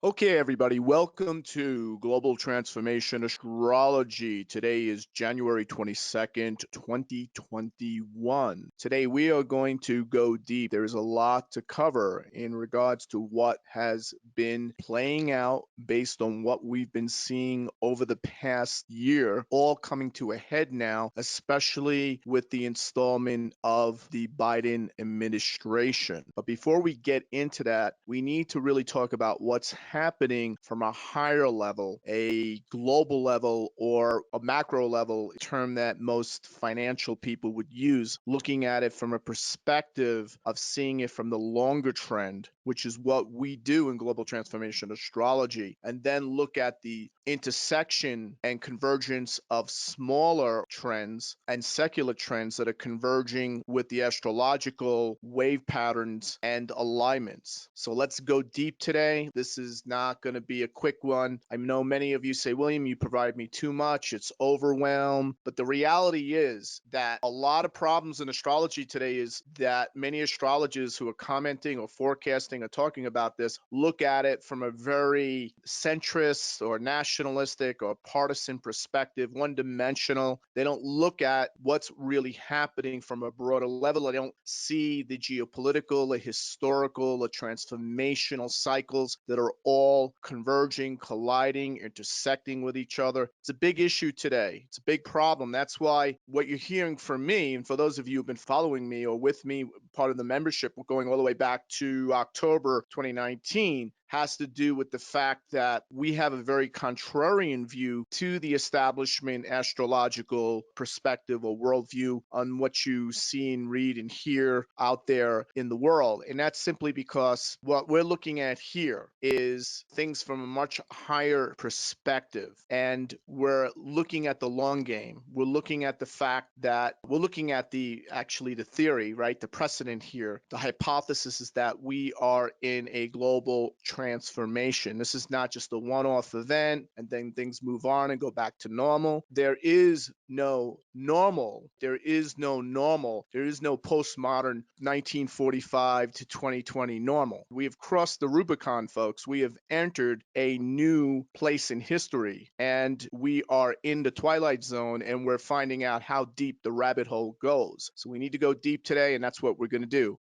Okay, everybody, welcome to Global Transformation Astrology. Today is January 22nd, 2021. Today, we are going to go deep. There is a lot to cover in regards to what has been playing out based on what we've been seeing over the past year, all coming to a head now, especially with the installment of the Biden administration. But before we get into that, we need to really talk about what's happening from a higher level, a global level, or a macro level, term that most financial people would use, looking at it from a perspective of seeing it from the longer trend, which is what we do in Global Transformation Astrology, and then look at the intersection and convergence of smaller trends and secular trends that are converging with the astrological wave patterns and alignments. So let's go deep today. This is not going to be a quick one. I know many of you say, William, you provide me too much. It's overwhelmed. But the reality is that a lot of problems in astrology today is that many astrologers who are commenting or forecasting or talking about this look at it from a very centrist or nationalistic or partisan perspective, one-dimensional. They don't look at what's really happening from a broader level. They don't see the geopolitical, the historical, the transformational cycles that are all converging, colliding, intersecting with each other. It's a big issue today. It's a big problem. That's why what you're hearing from me, and for those of you who've been following me or with me, part of the membership, we're going all the way back to October 2019, has to do with the fact that we have a very contrarian view to the establishment astrological perspective or worldview on what you see and read and hear out there in the world. And that's simply because what we're looking at here is things from a much higher perspective. And we're looking at the long game. We're looking at the fact that we're looking at the theory, right? The precedent here. The hypothesis is that we are in a global transformation. This is not just a one-off event and then things move on and go back to normal. There is no normal. There is no normal. There is no postmodern 1945 to 2020 normal. We have crossed the Rubicon, folks. We have entered a new place in history, and we are in the twilight zone, and we're finding out how deep the rabbit hole goes. So we need to go deep today, and that's what we're going to do.